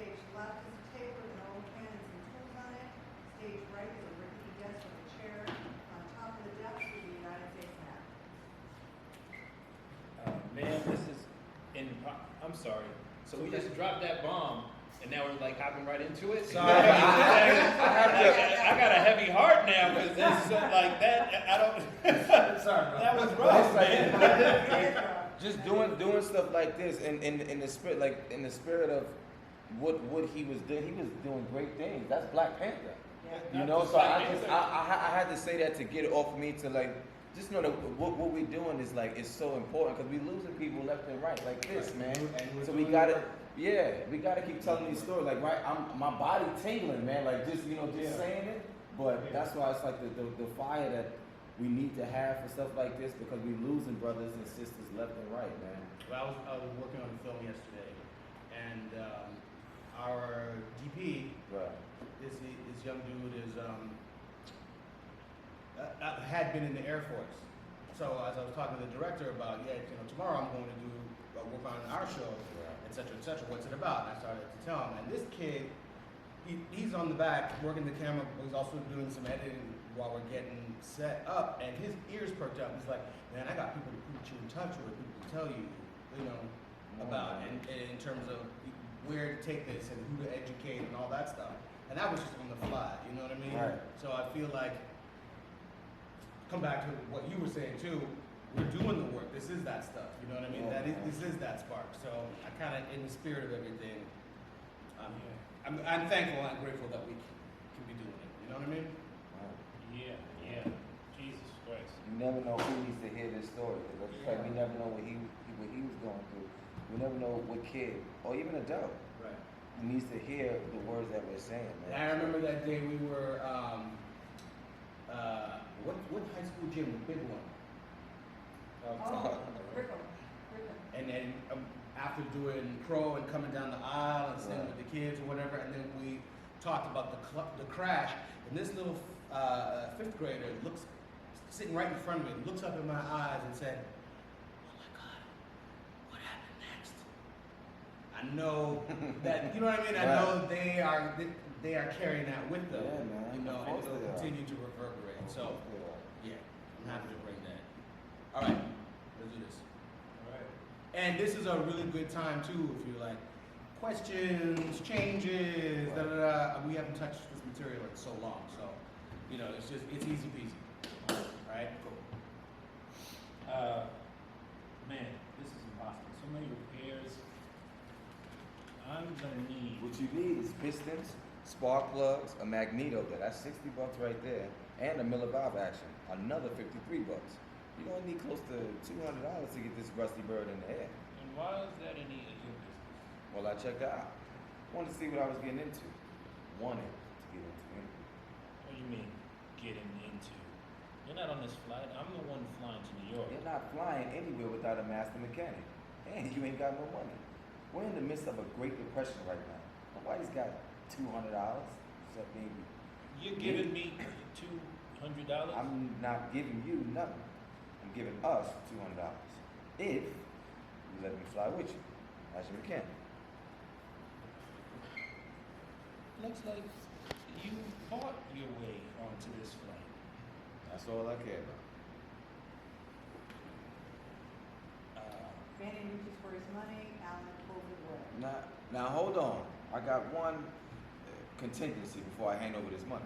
Stage left is a table with no cannons and tools on it. Stage right is a rickety desk with a chair. On top of the desk is the United States map. Man, this is I'm sorry. So we just dropped that bomb, and now we're like hopping right into it. Sorry. I got a heavy heart now because this is like that. I don't. Sorry, bro. That was rough, man. Just doing stuff like this in the spirit, like in the spirit of what he was doing. He was doing great things. That's Black Panther. Yeah. You know, so I had to say that to get it off of me to like just know that what we're doing is like it's so important because we're losing people left and right like this, man. So we gotta keep telling these stories. Like my body tingling, man. Like just saying it. But that's why it's like the fire that we need to have for stuff like this because we're losing brothers and sisters left and right, man. Well, I was working on a film yesterday, and our DP, Right. this young dude is had been in the Air Force. So as I was talking to the director about, tomorrow I'm going to do work on our show, et cetera, what's it about? And I started to tell him, and this kid, he's on the back working the camera, but he's also doing some editing while we're getting set up, and his ears perked up. He's like, man, I got people to put you in touch with, people to tell you, about, and in terms of where to take this and who to educate and all that stuff. And that was just on the fly, you know what I mean? Right. So I feel like, come back to what you were saying too, we're doing the work. This is that stuff, you know what I mean? This is that spark. So I kind of, in the spirit of everything, I'm thankful and grateful that we can be doing it. You know what I mean? Yeah. Jesus Christ. You never know who needs to hear this story. Cause it's like we never know what he was going through. We never know what kid or even adult Right. needs to hear the words that we're saying, And man. I remember that day we were, what high school gym, the big one? Oh, Rickle. And then after doing Crow and coming down the aisle and singing with the kids or whatever, and then we talked about the crash, and this little fifth grader looks, sitting right in front of me, looks up in my eyes and said, "Oh my God, what happened next?" I know that, you know what I mean? I know they are carrying that with them, Yeah, man. and Of course it'll they are. continue to reverberate. So, Yeah. yeah, I'm happy to bring that. All right, let's do this. All right. And this is a really good time too, if you're like, questions, changes, da da da. We haven't touched this material in so long, so it's easy peasy. All right, cool. Man, this is impossible. So many repairs. I'm gonna need. What you need is pistons, spark plugs, a magneto there. That's $60 right there, and a Miller valve action. Another $53. You don't need close to $200 to get this rusty bird in the air. And why is that any of your business? Well, I checked out. Wanted to see what I was getting into. Wanted to get into anything. What do you mean, getting into? You're not on this flight. I'm the one flying to New York. You're not flying anywhere without a master mechanic, and you ain't got no money. We're in the midst of a Great Depression right now. Nobody's got $200 except maybe. You're giving me $200? I'm not giving you nothing. I'm giving us $200 if you let me fly with you as your mechanic. Looks like you bought your way onto this flight. That's all I care about. Manny reaches for his money, Alan pulls it away. Now hold on. I got one contingency before I hand over this money.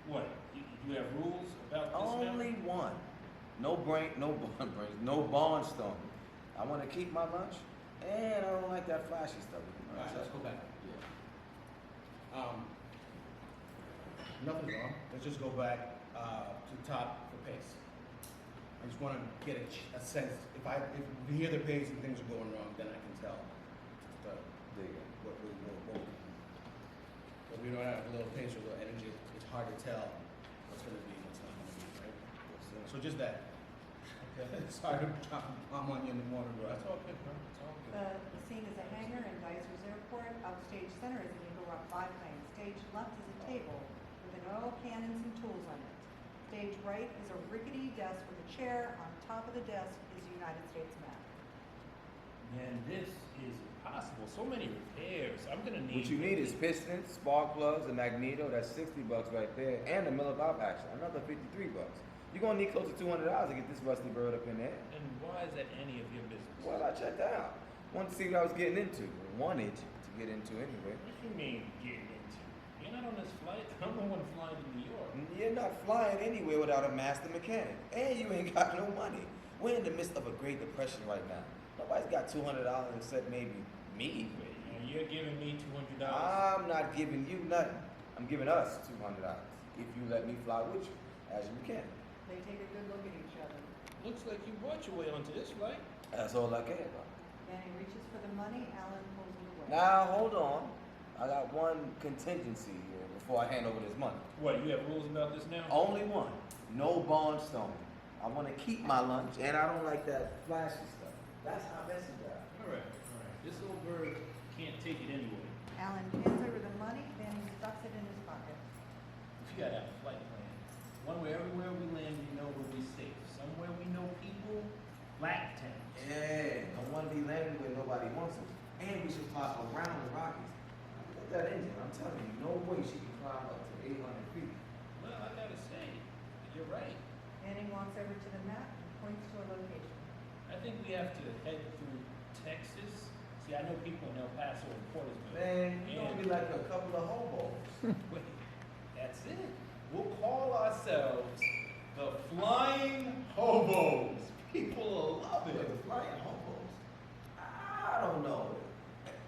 What? You have rules about this now? Only one. No brains, no barnstorming. I want to keep my lunch, and I don't like that flashy stuff. All right, let's go back. Yeah. Nothing's wrong. Let's just go back to the top for pace. I just want to get a sense. If we hear the pace and things are going wrong, then I can tell There you go. what we're doing. If we don't have a little pace or a little energy, it's hard to tell what's going to be and what's not going to be, right? So just that. Sorry, I'm on you in the morning, bro. That's all good, bro. It's all good. The scene is a hangar in Geysers Airport. Outstage center is an Eagle Rock biplane. Stage left is a table with an oil cannons and tools on it. Stage right is a rickety desk with a chair. On top of the desk is the United States map. Man, this is impossible. So many repairs. I'm gonna need. What you need is pistons, spark plugs, a magneto. That's $60 right there, and a Miller valve action, another $53. You're gonna need close to $200 to get this rusty bird up in there. And why is that any of your business? Well, I checked out. Wanted to see what I was getting into. Wanted to get into anyway. What do you mean getting into? You're not on this flight. I'm the one flying to New York. You're not flying anywhere without a master mechanic, and you ain't got no money. We're in the midst of a Great Depression right now. Nobody's got $200 except maybe me. And you're giving me $200. I'm not giving you nothing. I'm giving us $200 if you let me fly with you as your mechanic. They take a good look at each other. Looks like you brought your way onto this flight. That's all I care about. Manny reaches for the money, Alan pulls it away. Now hold on. I got one contingency here before I hand over this money. What, you have rules about this now? Only one. No barnstorming. I want to keep my lunch, and I don't like that flashy stuff. That's how messy that. Alright. This old bird can't take it anyway. Alan hands over the money, then he stuffs it in his pocket. You gotta have a flight plan. One where everywhere we land, we know we'll be safe. Somewhere we know people, black towns. Yeah, don't want to be landing where nobody wants us. And we should fly around the Rockies. Look at that engine. I'm telling you, no way she can climb up to 800 feet. Well, I gotta say, you're right. Manny walks over to the map and points to a location. I think we have to head through Texas. See, I know people in El Paso and Portersville. Man, you don't be like a couple of hobos. Wait, that's it. We'll call ourselves the Flying Hobos. People will love The it. flying hobos. I don't know.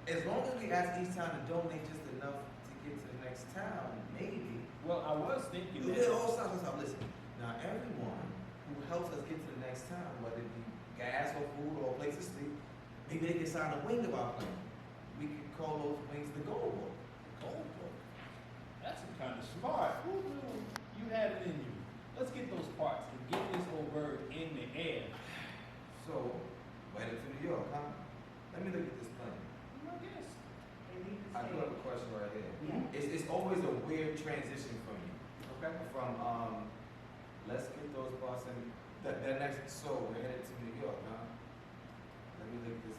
As long as we ask each town to donate just enough to get to the next town, maybe. Well, I was thinking You that. stop. Listen. Now, everyone who helps us get to the next town, whether it be gas or food or a place to sleep, maybe they can sign a wing of our plane. We can call those wings the Gold Book. Gold Book. That's kind of smart. Who knew you had it in you? Let's get those parts and get this old bird in the air. So, we're headed to New York, huh? Let me look at this plane. I guess. They leave the I do have stage. a question right here. Yeah. It's always a weird transition for me. Okay. From let's get those parts in. That next. So we're headed to New York, huh? Let me look at this.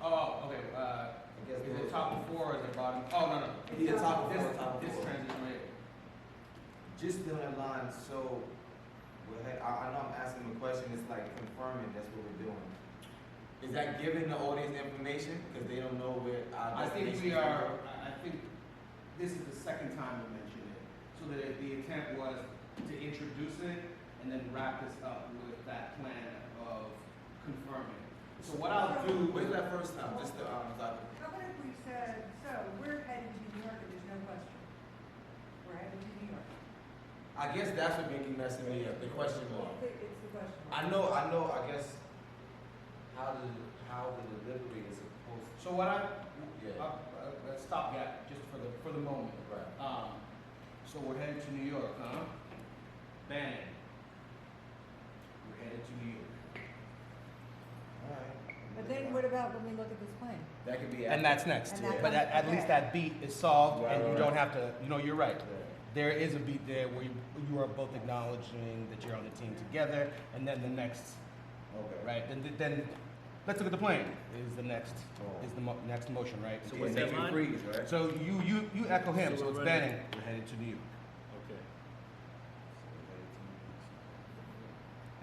Oh, okay. I guess Is it top of four or is it bottom? Oh, no. Either top of This, four or top of this four. transition right here. Just doing that line. So we're I know I'm asking the question. It's like confirming that's what we're doing. Is that giving the audience information because they don't know where our I think destination we is gonna are, go? I think this is the second time we mentioned it. So that the intent was to introduce it and then wrap this up with that plan of confirming. So what I'll do. Where's that first time? Just the like, How about if we said, so we're headed to New York and there's no question? We're headed to New York. I guess that's what making messing me up. The question mark. It's the question. I know. I guess how the delivery is supposed. So what Yeah. let's stop that just for the moment. Right. So we're headed to New York, huh? Bang. We're headed to New York. All right. But then what about when we look at this plane? That could be. And that's next. And that But comes- at least okay. that beat is solved, Right, and you right, don't right. have to. You're right. Yeah. There is a beat there where you are both acknowledging that you're on the team together, and then the next, Okay. right? Then let's look at the plane. Is the next Oh. is the next motion, right? So It what's makes that me line? freeze, right? So you echo him. So So it's we're Banning. We're headed to New York, Okay.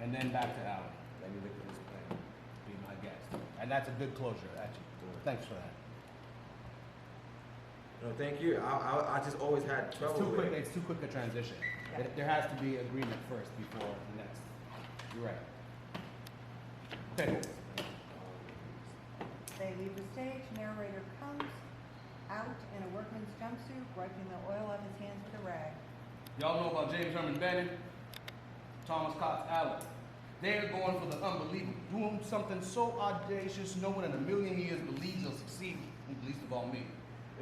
and then back to Alan. Let me look at this plan. Be my guest, and that's a good closure, actually. Thanks for that. No, thank you. I just always had It's trouble too with quick. it. It's too quick a transition. Yeah. There has to be agreement first before the next. You're right. Okay. They leave the stage, narrator comes out in a workman's jumpsuit, wiping the oil off his hands with a rag. Y'all know about James Herman Bennett, Thomas Cox Allen. They're going for the unbelievable, doing something so audacious no one in a million years believes they'll succeed, least of all me.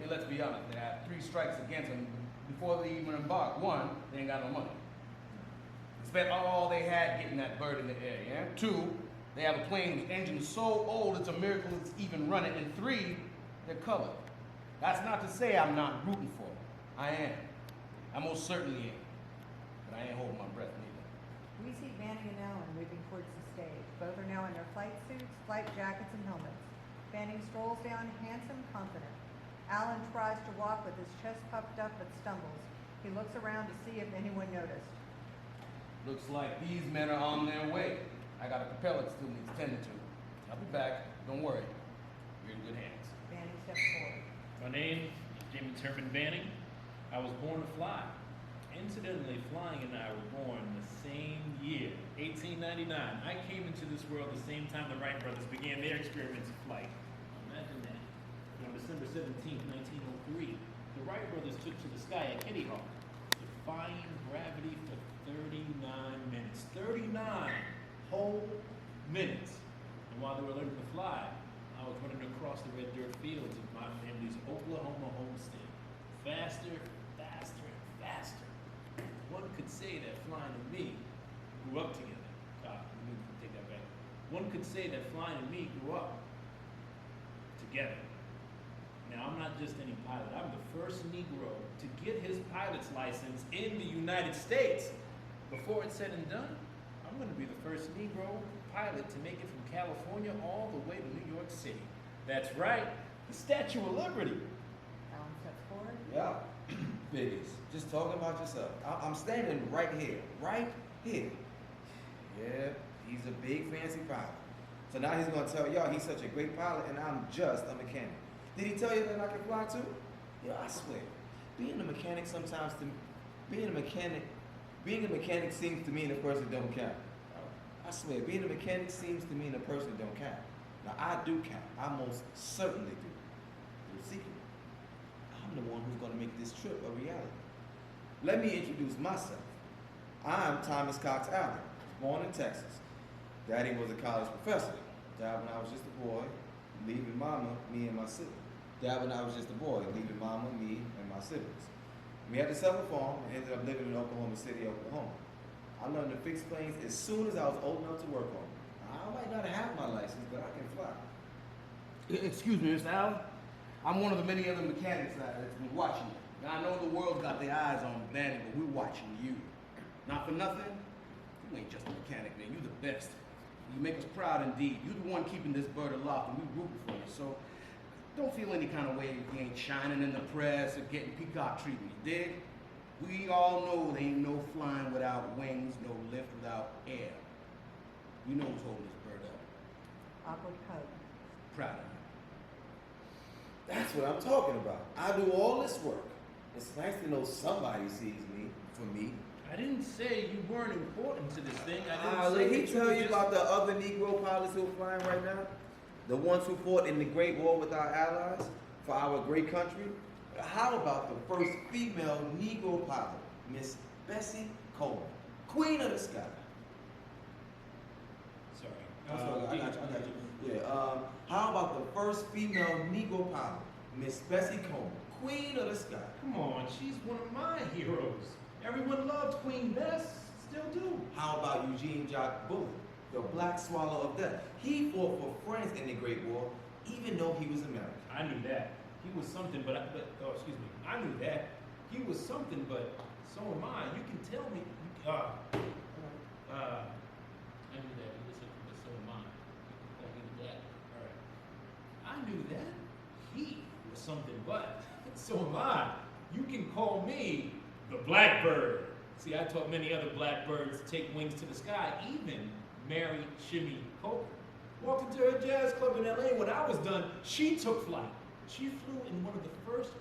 Hey, let's be honest, they have 3 strikes against them before they even embark. 1, they ain't got no money. Spent all they had getting that bird in the air, yeah? 2, they have a plane whose engine is so old it's a miracle it's even running. And 3, they're colored. That's not to say I'm not rooting for them. I am. I most certainly am. But I ain't holding my breath neither. We see Manning and Allen moving towards the stage. Both are now in their flight suits, flight jackets, and helmets. Banning strolls down, handsome, confident. Alan tries to walk with his chest puffed up but stumbles. He looks around to see if anyone noticed. Looks like these men are on their way. I got a propeller that still needs tending to. I'll be back. Don't worry. You're in good hands. Banning steps forward. My name is James Herman Banning. I was born to fly. Incidentally, flying and I were born the same year, 1899. I came into this world the same time the Wright brothers began their experiments of flight. Imagine that. On December 17th, 1903, the Wright brothers took to the sky at Kitty Hawk, defying gravity for 39 minutes. 39 whole minutes. And while they were learning to fly, I was running across the red dirt fields of my family's Oklahoma homestead. Faster, faster, and faster. One could say that flying and me grew up together. Let me take that back. One could say that flying and me grew up together. Now, I'm not just any pilot. I'm the first Negro to get his pilot's license in the United States. Before it's said and done, I'm going to be the first Negro pilot to make it from California all the way to New York City. That's right, the Statue of Liberty. Alan steps forward. Yeah, biggest. Just talking about yourself. I'm standing right here, right here. Yeah, he's a big fancy pilot. So now he's gonna tell y'all he's such a great pilot and I'm just a mechanic. Did he tell you that I can fly too? Yeah, I swear. Being a mechanic sometimes being a mechanic seems to mean a person don't count. I swear, being a mechanic seems to mean a person don't count. Now I do count. I most certainly do. The secret. I'm the one who's gonna make this trip a reality. Let me introduce myself. I'm Thomas Cox Allen, born in Texas. Daddy was a college professor. Died when I was just a boy, leaving mama, me and my siblings. Died when I was just a boy, leaving mama, me, and my siblings. We had to sell a farm and ended up living in Oklahoma City, Oklahoma. I learned to fix planes as soon as I was old enough to work on them. I might not have my license, but I can fly. Excuse me, Mr. Allen. I'm one of the many other mechanics that's been watching you. Now, I know the world's got their eyes on Banning, but we're watching you. Not for nothing, you ain't just a mechanic, man. You're the best. You make us proud indeed. You're the one keeping this bird aloft, and we're rooting for you. So don't feel any kind of way if you ain't shining in the press or getting peacock treatment. You dig? We all know there ain't no flying without wings, no lift without air. We know who's holding this bird up. Awkward hug. Proud of you. That's what I'm talking about. I do all this work. It's nice to know somebody sees me for me. I didn't say you weren't important to this thing. I didn't say Did he that tell were you just- about the other Negro pilots who are flying right now? The ones who fought in the Great War with our allies for our great country? How about the first female Negro pilot, Miss Bessie Coleman, Queen of the Sky? Sorry. I got you. Yeah. How about the first female Negro pilot, Miss Bessie Coleman, Queen of the Sky? Come on, she's one of my heroes. Everyone loved Queen Bess, still do. How about Eugene Jock Bullitt, the Black Swallow of Death? He fought for France in the Great War, even though he was American. I knew that. He was something, I knew that. He was something, but so am I. You can tell me, I knew that. He was something, but so am I. I knew that. All right. I knew that. He was something, but so am I. You can call me the Blackbird. See, I taught many other blackbirds to take wings to the sky, even Mary Shimmy Coker. Walked into her jazz club in LA when I was done, she took flight. She flew in one of the first